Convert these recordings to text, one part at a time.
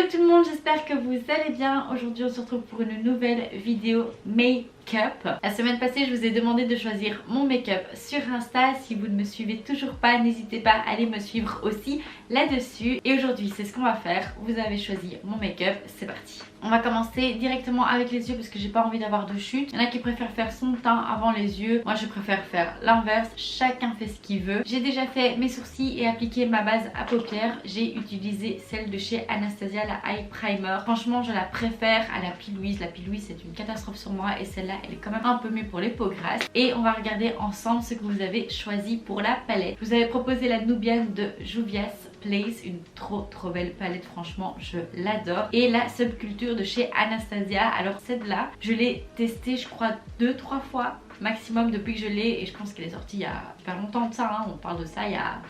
Hello tout le monde, j'espère que vous allez bien. Aujourd'hui on se retrouve pour une nouvelle vidéo make-up. La semaine passée je vous ai demandé de choisir mon make-up sur Insta. Si vous ne me suivez toujours pas, n'hésitez pas à aller me suivre aussi là-dessus. Et aujourd'hui c'est ce qu'on va faire. Vous avez choisi mon make-up, c'est parti. On va commencer directement avec les yeux parce que j'ai pas envie d'avoir de chute. Il y en a qui préfèrent faire son teint avant les yeux. Moi je préfère faire l'inverse. Chacun fait ce qu'il veut. J'ai déjà fait mes sourcils et appliqué ma base à paupières. J'ai utilisé celle de chez Anastasia, la Eye Primer. Franchement je la préfère à la P. Louise. La P. Louise c'est une catastrophe sur moi et celle-là elle est quand même un peu mieux pour les peaux grasses. Et on va regarder ensemble ce que vous avez choisi pour la palette. Je vous avais proposé la Nubian de Juvia's Place, une trop belle palette, franchement je l'adore. Et la Subculture de chez Anastasia. Alors celle-là je l'ai testée je crois 2-3 fois maximum depuis que je l'ai, et je pense qu'elle est sortie il y a super longtemps de ça, hein. On parle de ça il y a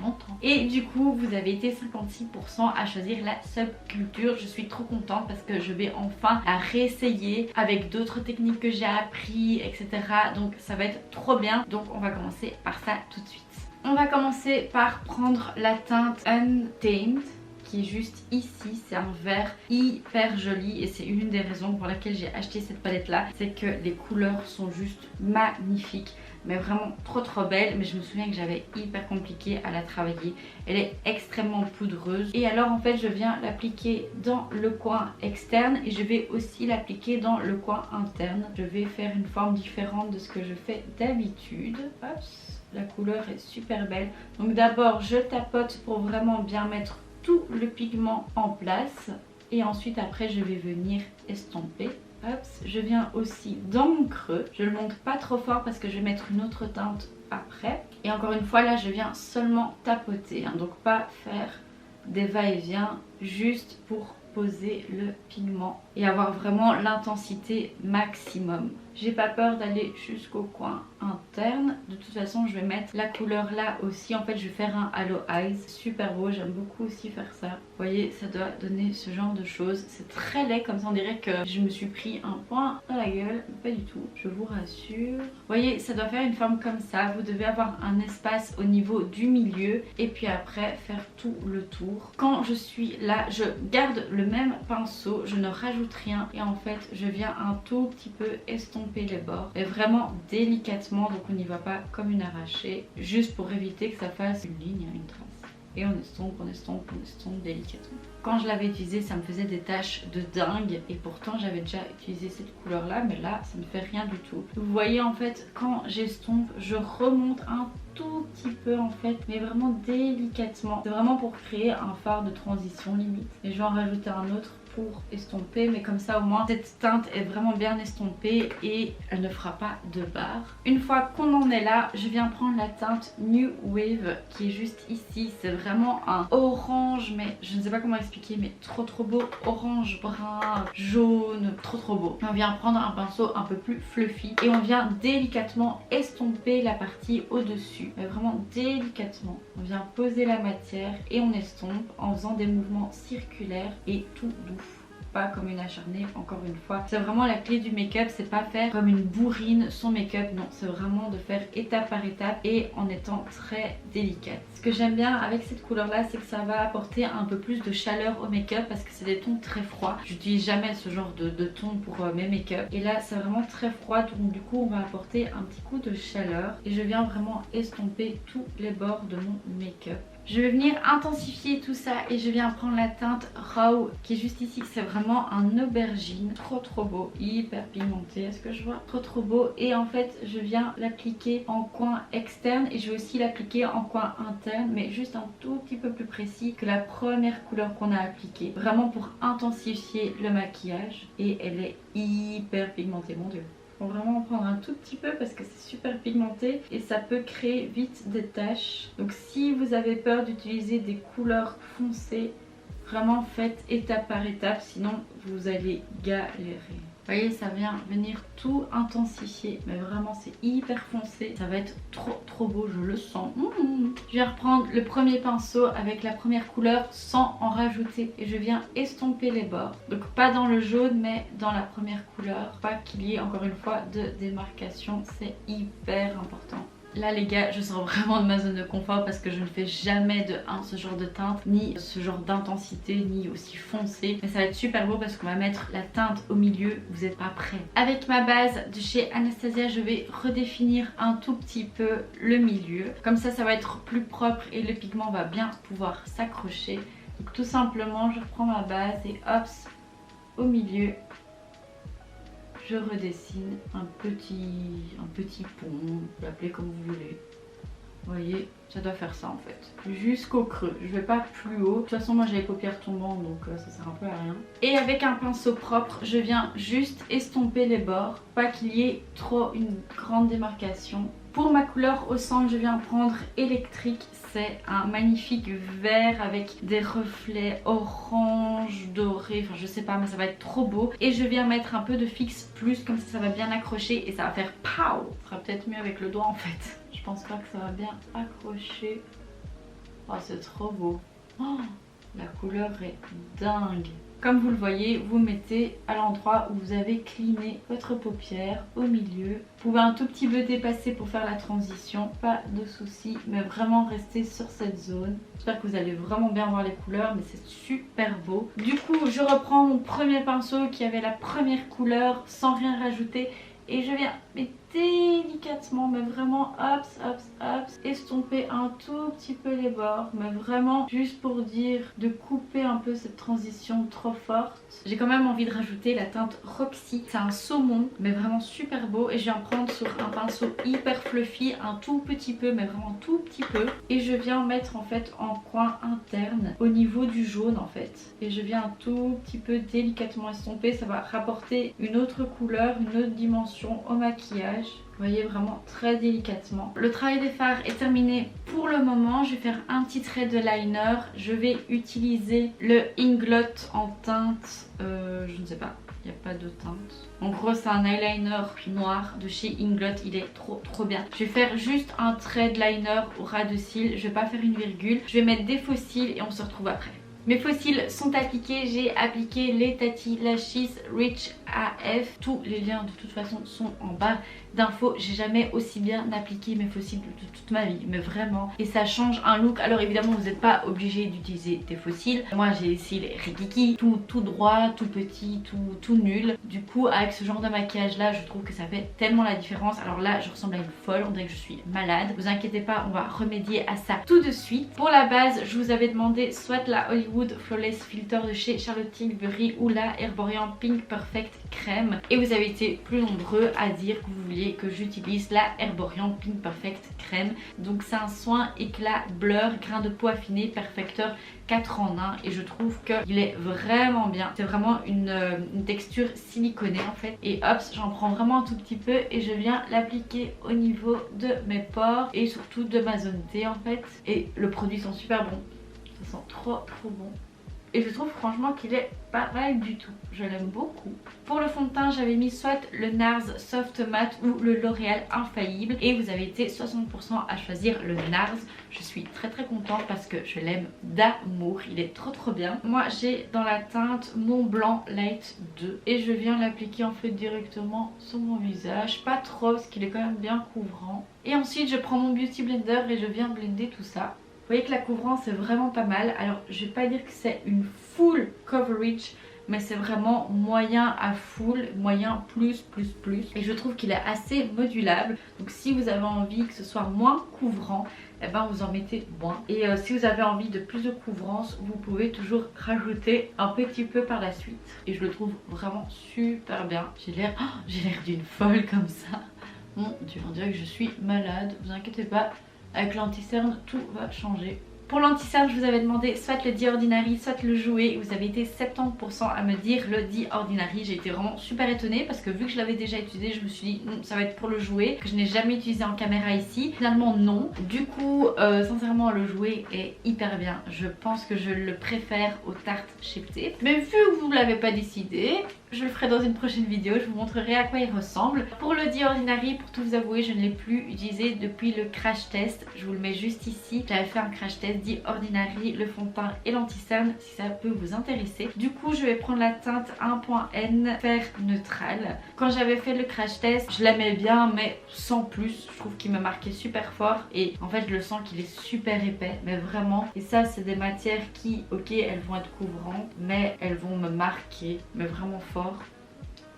longtemps. Et du coup vous avez été 56% à choisir la Subculture. Je suis trop contente parce que je vais enfin la réessayer avec d'autres techniques que j'ai appris, etc. Donc ça va être trop bien. Donc on va commencer par ça tout de suite. On va commencer par prendre la teinte Untamed qui est juste ici. C'est un vert hyper joli et c'est une des raisons pour laquelle j'ai acheté cette palette là. C'est que les couleurs sont juste magnifiques, mais vraiment trop belle. Mais je me souviens que j'avais hyper compliqué à la travailler. Elle est extrêmement poudreuse. Et alors en fait je viens l'appliquer dans le coin externe et je vais aussi l'appliquer dans le coin interne. Je vais faire une forme différente de ce que je fais d'habitude. La couleur est super belle. Donc d'abord je tapote pour vraiment bien mettre tout le pigment en place. Et ensuite après je vais venir estomper. Hop, je viens aussi dans mon creux. Je le monte pas trop fort parce que je vais mettre une autre teinte après. Et encore une fois là je viens seulement tapoter, hein, donc pas faire des va-et-vient, juste pour poser le pigment et avoir vraiment l'intensité maximum. J'ai pas peur d'aller jusqu'au coin interne. De toute façon je vais mettre la couleur là aussi. En fait je vais faire un Halo Eyes, super beau, j'aime beaucoup aussi faire ça. Vous voyez, ça doit donner ce genre de choses. C'est très laid comme ça, on dirait que je me suis pris un point dans la gueule. Pas du tout, je vous rassure. Vous voyez, ça doit faire une forme comme ça. Vous devez avoir un espace au niveau du milieu et puis après faire tout le tour. Quand je suis là, je garde le même pinceau, je ne rajoute rien et en fait je viens un tout petit peu estomper les bords, mais vraiment délicatement, donc on n'y va pas comme une arrachée, juste pour éviter que ça fasse une ligne, une trace. Et on estompe délicatement. Quand je l'avais utilisé ça me faisait des taches de dingue et pourtant j'avais déjà utilisé cette couleur là, mais là ça ne fait rien du tout. Vous voyez en fait quand j'estompe je remonte un tout petit peu en fait, mais vraiment délicatement. C'est vraiment pour créer un fard de transition limite. Et je vais en rajouter un autre pour estomper, mais comme ça au moins cette teinte est vraiment bien estompée et elle ne fera pas de barre. Une fois qu'on en est là, je viens prendre la teinte New Wave qui est juste ici. C'est vraiment un orange, mais je ne sais pas comment expliquer, mais trop beau. Orange, brun, jaune, trop beau. On vient prendre un pinceau un peu plus fluffy et on vient délicatement estomper la partie au-dessus, mais vraiment délicatement. On vient poser la matière et on estompe en faisant des mouvements circulaires et tout doux. Pas comme une acharnée, encore une fois. C'est vraiment la clé du make-up, c'est pas faire comme une bourrine son make-up, non, c'est vraiment de faire étape par étape et en étant très délicate. Ce que j'aime bien avec cette couleur là, c'est que ça va apporter un peu plus de chaleur au make-up parce que c'est des tons très froids. J'utilise jamais ce genre de ton pour mes make-up et là c'est vraiment très froid, donc du coup on va apporter un petit coup de chaleur et je viens vraiment estomper tous les bords de mon make-up. Je vais venir intensifier tout ça et je viens prendre la teinte Raw qui est juste ici. C'est vraiment un aubergine, trop beau, hyper pigmenté. Est-ce que je vois? Trop beau. Et en fait je viens l'appliquer en coin externe et je vais aussi l'appliquer en coin interne, mais juste un tout petit peu plus précis que la première couleur qu'on a appliquée. Vraiment pour intensifier le maquillage et elle est hyper pigmentée, mon dieu. Faut vraiment en prendre un tout petit peu parce que c'est super pigmenté et ça peut créer vite des taches. Donc si vous avez peur d'utiliser des couleurs foncées, vraiment faites étape par étape, sinon vous allez galérer. Vous voyez, ça vient venir tout intensifier, mais vraiment c'est hyper foncé. Ça va être trop beau, je le sens. Je vais reprendre le premier pinceau avec la première couleur sans en rajouter et je viens estomper les bords. Donc pas dans le jaune mais dans la première couleur, pas qu'il y ait encore une fois de démarcation, c'est hyper important. Là les gars, je sors vraiment de ma zone de confort parce que je ne fais jamais de ce genre de teinte, ni ce genre d'intensité, ni aussi foncé. Mais ça va être super beau parce qu'on va mettre la teinte au milieu, vous n'êtes pas prêts. Avec ma base de chez Anastasia, je vais redéfinir un tout petit peu le milieu. Comme ça va être plus propre et le pigment va bien pouvoir s'accrocher. Donc tout simplement, je reprends ma base et hop, au milieu, je redessine un petit pont, vous l'appelez comme vous voulez. Vous voyez, ça doit faire ça en fait. Jusqu'au creux, je vais pas plus haut. De toute façon moi j'ai les paupières tombantes donc ça sert un peu à rien. Et avec un pinceau propre, je viens juste estomper les bords. Pas qu'il y ait trop une grande démarcation. Pour ma couleur au sang, je viens prendre électrique. C'est un magnifique vert avec des reflets orange, doré, enfin je sais pas mais ça va être trop beau. Et je viens mettre un peu de fixe plus, comme ça va bien accrocher et ça va faire pow. Ça sera peut-être mieux avec le doigt en fait. Je pense pas que ça va bien accrocher. Oh c'est trop beau. Oh, la couleur est dingue. Comme vous le voyez, vous mettez à l'endroit où vous avez cleané votre paupière au milieu. Vous pouvez un tout petit peu dépasser pour faire la transition, pas de souci, mais vraiment rester sur cette zone. J'espère que vous allez vraiment bien voir les couleurs, mais c'est super beau. Du coup, je reprends mon premier pinceau qui avait la première couleur sans rien rajouter. Et je viens mais délicatement, mais vraiment hops, hops, hops, estomper un tout petit peu les bords, mais vraiment juste pour dire de couper un peu cette transition trop forte. J'ai quand même envie de rajouter la teinte Roxy, c'est un saumon, mais vraiment super beau. Et je viens prendre sur un pinceau hyper fluffy, un tout petit peu, mais vraiment tout petit peu. Et je viens mettre en fait en coin interne, au niveau du jaune en fait. Et je viens un tout petit peu délicatement estomper, ça va rapporter une autre couleur, une autre dimension au maquillage. Vous voyez, vraiment très délicatement. Le travail des fards est terminé pour le moment. Je vais faire un petit trait de liner. Je vais utiliser le Inglot en teinte, je ne sais pas, il n'y a pas de teinte. En gros c'est un eyeliner noir de chez Inglot, il est trop bien. Je vais faire juste un trait de liner au ras de cils, je vais pas faire une virgule. Je vais mettre des faux cils et on se retrouve après. Mes faux cils sont appliqués, j'ai appliqué les Tati Lashes Rich AF. Tous les liens de toute façon sont en barre d'infos. J'ai jamais aussi bien appliqué mes faux cils de toute ma vie, mais vraiment. Et ça change un look. Alors évidemment vous n'êtes pas obligé d'utiliser des faux cils. Moi j'ai les cils rikiki, tout droit, tout petit, tout nul. Du coup avec ce genre de maquillage là, je trouve que ça fait tellement la différence. Alors là je ressemble à une folle, on dirait que je suis malade. Vous inquiétez pas, on va remédier à ça tout de suite. Pour la base, je vous avais demandé soit la Hollywood Flawless Filter de chez Charlotte Tilbury ou la Herborian Pink Perfect Crème. Et vous avez été plus nombreux à dire que vous vouliez que j'utilise la Herborian Pink Perfect Crème. Donc c'est un soin éclat blur, grain de peau affiné, perfecteur 4 en 1 et je trouve qu'il est vraiment bien. C'est vraiment une texture siliconée en fait. Et hop, j'en prends vraiment un tout petit peu et je viens l'appliquer au niveau de mes pores et surtout de ma zone T en fait. Et le produit sent super bon. Ça sent trop bon. Et je trouve franchement qu'il est pas mal du tout. Je l'aime beaucoup. Pour le fond de teint, j'avais mis soit le NARS Soft Matte ou le L'Oréal Infaillible. Et vous avez été 60% à choisir le NARS. Je suis très contente parce que je l'aime d'amour. Il est trop bien. Moi j'ai dans la teinte Mont Blanc Light 2. Et je viens l'appliquer en fait directement sur mon visage. Pas trop parce qu'il est quand même bien couvrant. Et ensuite je prends mon Beauty Blender et je viens blender tout ça. Vous voyez que la couvrance est vraiment pas mal. Alors je vais pas dire que c'est une full coverage, mais c'est vraiment moyen à full, moyen plus. Et je trouve qu'il est assez modulable. Donc si vous avez envie que ce soit moins couvrant, eh ben vous en mettez moins. Et si vous avez envie de plus de couvrance, vous pouvez toujours rajouter un petit peu par la suite. Et je le trouve vraiment super bien. J'ai l'air d'une folle comme ça. Mon Dieu, on dirait que je suis malade. Vous inquiétez pas. Avec l'anti-cerne, tout va changer. Pour l'anti-cerne, je vous avais demandé soit le The Ordinary, soit le Jouet. Vous avez été 70% à me dire le The Ordinary. J'ai été vraiment super étonnée parce que vu que je l'avais déjà utilisé, je me suis dit ça va être pour le Jouet, que je n'ai jamais utilisé en caméra ici. Finalement non. Du coup, sincèrement, le Jouet est hyper bien. Je pense que je le préfère aux tartes Shape Tape. Mais vu que vous ne l'avez pas décidé, je le ferai dans une prochaine vidéo, je vous montrerai à quoi il ressemble. Pour le The Ordinary, pour tout vous avouer, je ne l'ai plus utilisé depuis le crash test. Je vous le mets juste ici. J'avais fait un crash test dit Ordinary, le fond de teint et l'anti-cerne si ça peut vous intéresser. Du coup je vais prendre la teinte 1.N Fer Neutral. Quand j'avais fait le crash test, je l'aimais bien mais sans plus. Je trouve qu'il me marquait super fort et en fait je le sens qu'il est super épais, mais vraiment. Et ça c'est des matières qui, ok, elles vont être couvrantes mais elles vont me marquer, mais vraiment fort.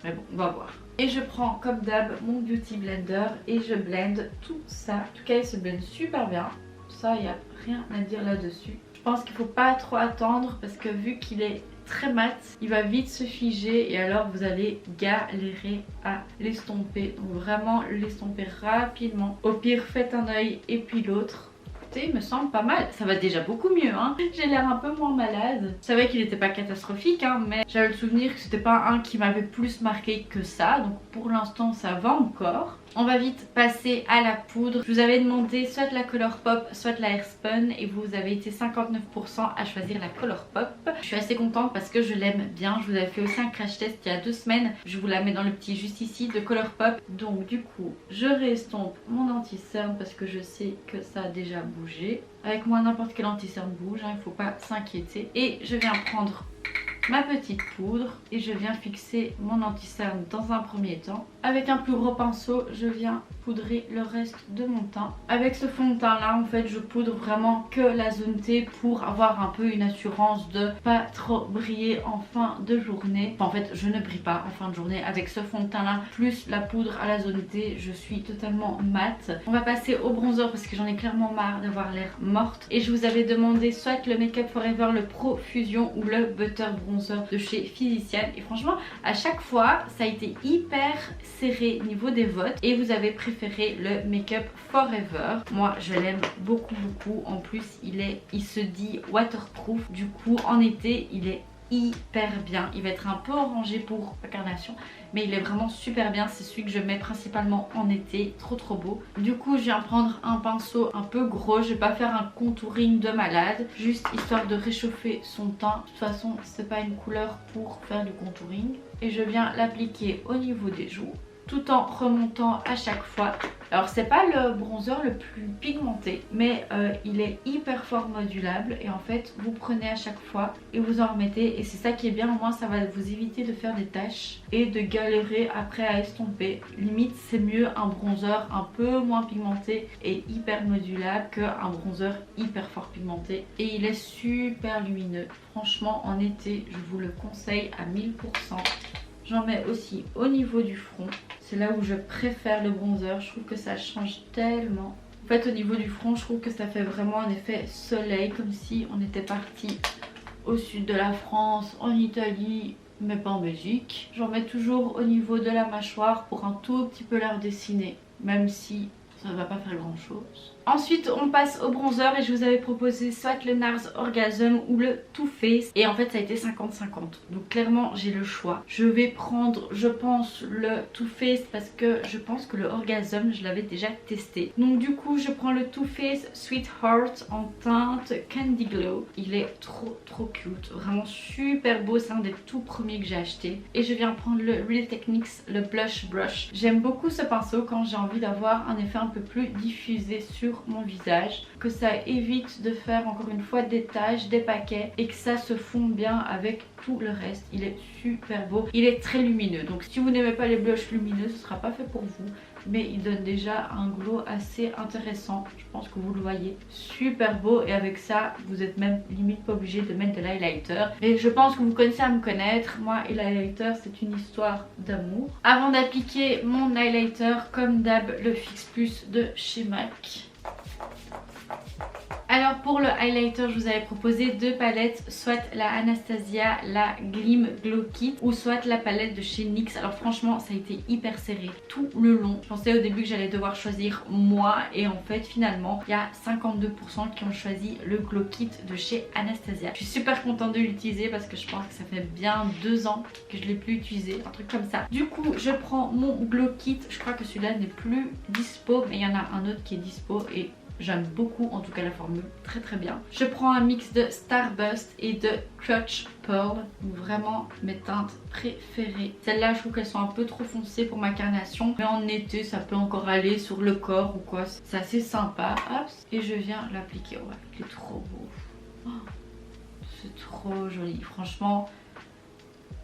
Mais bon, on va voir. Et je prends comme d'hab mon Beauty Blender et je blende tout ça. En tout cas il se blende super bien. Ça il n'y a rien à dire là-dessus. Je pense qu'il ne faut pas trop attendre parce que vu qu'il est très mat, il va vite se figer et alors vous allez galérer à l'estomper. Donc vraiment l'estomper rapidement. Au pire faites un œil et puis l'autre. Il me semble pas mal, ça va déjà beaucoup mieux hein. J'ai l'air un peu moins malade. Je savais qu'il n'était pas catastrophique hein, mais j'avais le souvenir que c'était pas un qui m'avait plus marqué que ça. Donc pour l'instant ça va encore. On va vite passer à la poudre. Je vous avais demandé soit la Colourpop, soit la Airspun et vous avez été 59% à choisir la Colourpop. Je suis assez contente parce que je l'aime bien. Je vous avais fait aussi un crash test il y a 2 semaines. Je vous la mets dans le petit juste ici de Colourpop. Donc du coup, je réestompe mon anti-cerne parce que je sais que ça a déjà bougé. Avec moi, n'importe quel anti-cerne bouge, hein, il ne faut pas s'inquiéter. Et je viens prendre ma petite poudre et je viens fixer mon anti-cerne dans un premier temps. Avec un plus gros pinceau, je viens poudrer le reste de mon teint. Avec ce fond de teint là, en fait, je poudre vraiment que la zone T pour avoir un peu une assurance de pas trop briller en fin de journée. Enfin, en fait, je ne brille pas en fin de journée avec ce fond de teint là, plus la poudre à la zone T, je suis totalement mat. On va passer au bronzer parce que j'en ai clairement marre d'avoir l'air morte. Et je vous avais demandé soit le Make Up Forever, le Pro Fusion ou le Butter Bronzer de chez Physician. Et franchement, à chaque fois, ça a été hyper serré niveau des votes et vous avez préféré le Make Up Forever. Moi je l'aime beaucoup. En plus il se dit waterproof, du coup en été il est hyper bien. Il va être un peu orangé pour la carnation mais il est vraiment super bien. C'est celui que je mets principalement en été, trop beau. Du coup je viens prendre un pinceau un peu gros. Je vais pas faire un contouring de malade, juste histoire de réchauffer son teint. De toute façon c'est pas une couleur pour faire du contouring. Et je viens l'appliquer au niveau des joues tout en remontant à chaque fois. Alors c'est pas le bronzer le plus pigmenté mais il est hyper fort modulable et en fait vous prenez à chaque fois et vous en remettez et c'est ça qui est bien. Au moins ça va vous éviter de faire des taches et de galérer après à estomper. Limite c'est mieux un bronzer un peu moins pigmenté et hyper modulable qu'un bronzer hyper fort pigmenté. Et il est super lumineux. Franchement en été je vous le conseille à 1000%. J'en mets aussi au niveau du front. C'est là où je préfère le bronzer. Je trouve que ça change tellement. En fait au niveau du front je trouve que ça fait vraiment un effet soleil. Comme si on était parti au sud de la France, en Italie, mais pas en Belgique. J'en mets toujours au niveau de la mâchoire pour un tout petit peu la redessiner. Même si ça ne va pas faire grand chose. Ensuite on passe au bronzer et je vous avais proposé soit le NARS Orgasm ou le Too Faced et en fait ça a été 50-50, donc clairement j'ai le choix. Je vais prendre je pense le Too Faced parce que je pense que le Orgasm je l'avais déjà testé. Donc du coup je prends le Too Faced Sweetheart en teinte Candy Glow. Il est trop cute, vraiment super beau, c'est un des tout premiers que j'ai acheté. Et je viens prendre le Real Techniques, le Blush Brush. J'aime beaucoup ce pinceau quand j'ai envie d'avoir un effet un peu plus diffusé sur mon visage, que ça évite de faire encore une fois des taches, des paquets et que ça se fonde bien avec tout le reste. Il est super beau, il est très lumineux, donc si vous n'aimez pas les blushs lumineux ce sera pas fait pour vous, mais il donne déjà un glow assez intéressant. Je pense que vous le voyez, super beau. Et avec ça vous êtes même limite pas obligé de mettre de l'highlighter. Et je pense que vous connaissez à me connaître, moi et l'highlighter c'est une histoire d'amour. Avant d'appliquer mon highlighter, comme d'hab le Fix Plus de chez MAC. Alors pour le highlighter je vous avais proposé 2 palettes, soit la Anastasia, la Gleam Glow Kit ou soit la palette de chez NYX. Alors franchement ça a été hyper serré tout le long. Je pensais au début que j'allais devoir choisir moi et en fait finalement il y a 52% qui ont choisi le Glow Kit de chez Anastasia. Je suis super contente de l'utiliser parce que je pense que ça fait bien 2 ans que je l'ai plus utilisé, un truc comme ça. Du coup je prends mon Glow Kit, je crois que celui-là n'est plus dispo mais il y en a un autre qui est dispo et J'aime beaucoup, en tout cas la formule, très très bien. Je prends un mix de Starburst et de Crutch Pearl, vraiment mes teintes préférées. Celles-là, je trouve qu'elles sont un peu trop foncées pour ma carnation, mais en été, ça peut encore aller sur le corps ou quoi. C'est assez sympa. Hop, et je viens l'appliquer. Ouais, il est trop beau. Oh, c'est trop joli. Franchement,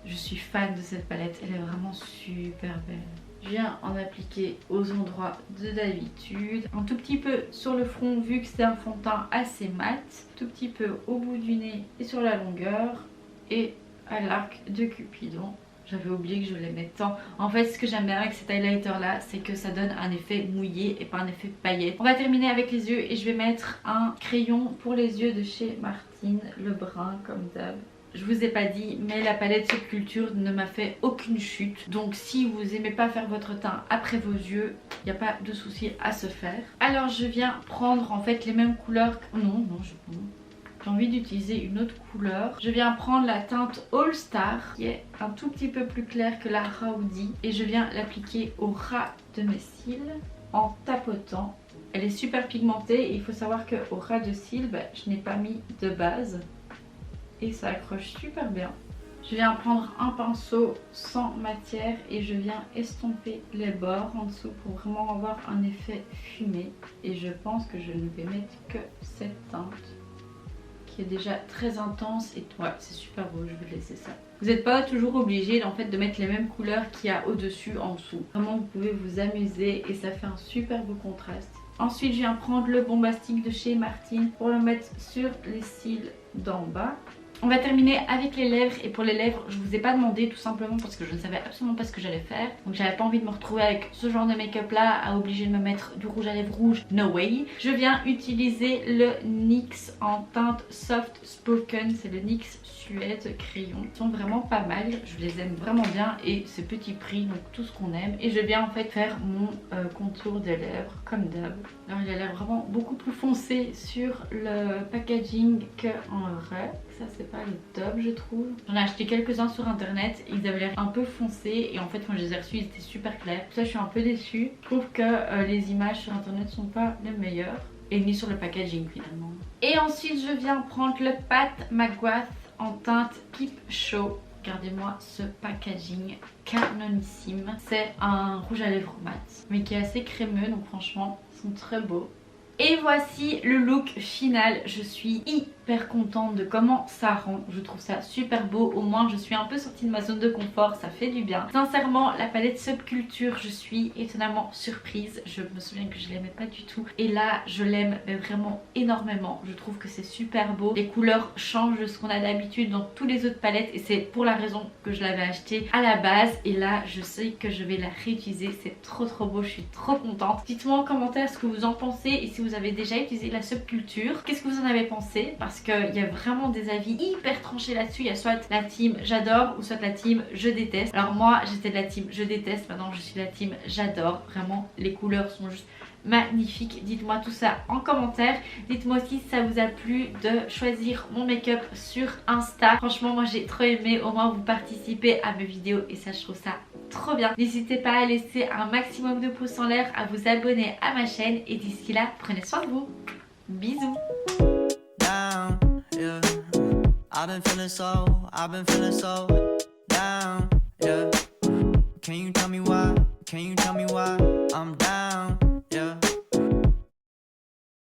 je suis fan de cette palette. Elle est vraiment super belle. Je viens en appliquer aux endroits de d'habitude. Un tout petit peu sur le front vu que c'est un fond de teint assez mat. Tout petit peu au bout du nez et sur la longueur. Et à l'arc de Cupidon. J'avais oublié que je voulais mettre tant. En fait, ce que j'aime bien avec cet highlighter là, c'est que ça donne un effet mouillé et pas un effet paillette. On va terminer avec les yeux et je vais mettre un crayon pour les yeux de chez Martine, le brun comme d'hab. Je vous ai pas dit, mais la palette Subculture ne m'a fait aucune chute. Donc si vous aimez pas faire votre teint après vos yeux, il n'y a pas de souci à se faire. Alors je viens prendre en fait les mêmes couleurs. Non, j'ai envie d'utiliser une autre couleur. Je viens prendre la teinte All Star qui est un tout petit peu plus claire que la Rowdy. Et je viens l'appliquer au ras de mes cils en tapotant. Elle est super pigmentée et il faut savoir qu'au ras de cils, je n'ai pas mis de base. Et ça accroche super bien. Je viens prendre un pinceau sans matière et je viens estomper les bords en dessous pour vraiment avoir un effet fumé. Et je pense que je ne vais mettre que cette teinte qui est déjà très intense et ouais, c'est super beau, je vais laisser ça. Vous n'êtes pas toujours obligé en fait de mettre les mêmes couleurs qu'il y a au-dessus, en dessous. Vraiment vous pouvez vous amuser et ça fait un super beau contraste. Ensuite je viens prendre le bombastique de chez Martine pour le mettre sur les cils d'en bas. On va terminer avec les lèvres et pour les lèvres je vous ai pas demandé tout simplement parce que je ne savais absolument pas ce que j'allais faire. Donc j'avais pas envie de me retrouver avec ce genre de make-up là à obliger de me mettre du rouge à lèvres rouge, no way. Je viens utiliser le NYX en teinte Soft Spoken, c'est le NYX Suède crayon. Ils sont vraiment pas mal, je les aime vraiment bien et c'est petit prix donc tout ce qu'on aime. Et je viens en fait faire mon contour des lèvres comme d'hab. Alors il a l'air vraiment beaucoup plus foncé sur le packaging qu'en vrai. Ça c'est pas le top je trouve. J'en ai acheté quelques-uns sur internet, ils avaient l'air un peu foncés et en fait quand je les ai reçus ils étaient super clairs. Ça je suis un peu déçue. Je trouve que les images sur internet sont pas les meilleures et ni sur le packaging finalement. Et ensuite je viens prendre le Pat McGrath en teinte Peep Show. Regardez-moi ce packaging canonissime. C'est un rouge à lèvres mat mais qui est assez crémeux donc franchement ils sont très beaux. Et voici le look final. Je suis hyper contente de comment ça rend. Je trouve ça super beau. Au moins je suis un peu sortie de ma zone de confort. Ça fait du bien. Sincèrement la palette Subculture, je suis étonnamment surprise. Je me souviens que je l'aimais pas du tout. Et là je l'aime vraiment énormément. Je trouve que c'est super beau. Les couleurs changent de ce qu'on a d'habitude dans tous les autres palettes. Et c'est pour la raison que je l'avais acheté à la base. Et là je sais que je vais la réutiliser. C'est trop beau. Je suis trop contente. Dites-moi en commentaire ce que vous en pensez. Et si vous avez déjà utilisé la Subculture, qu'est-ce que vous en avez pensé? Parce qu'il y a vraiment des avis hyper tranchés là-dessus. Il y a soit la team j'adore ou soit la team je déteste. Alors moi j'étais de la team je déteste, maintenant je suis de la team j'adore. Vraiment les couleurs sont juste magnifiques. Dites-moi tout ça en commentaire. Dites-moi aussi si ça vous a plu de choisir mon make-up sur Insta. Franchement moi j'ai trop aimé, au moins vous participez à mes vidéos et ça je trouve ça trop bien. N'hésitez pas à laisser un maximum de pouces en l'air, à vous abonner à ma chaîne et d'ici là prenez soin de vous. Bisous. Down, yeah. I've been feeling so down, yeah. Can you tell me why? I'm down.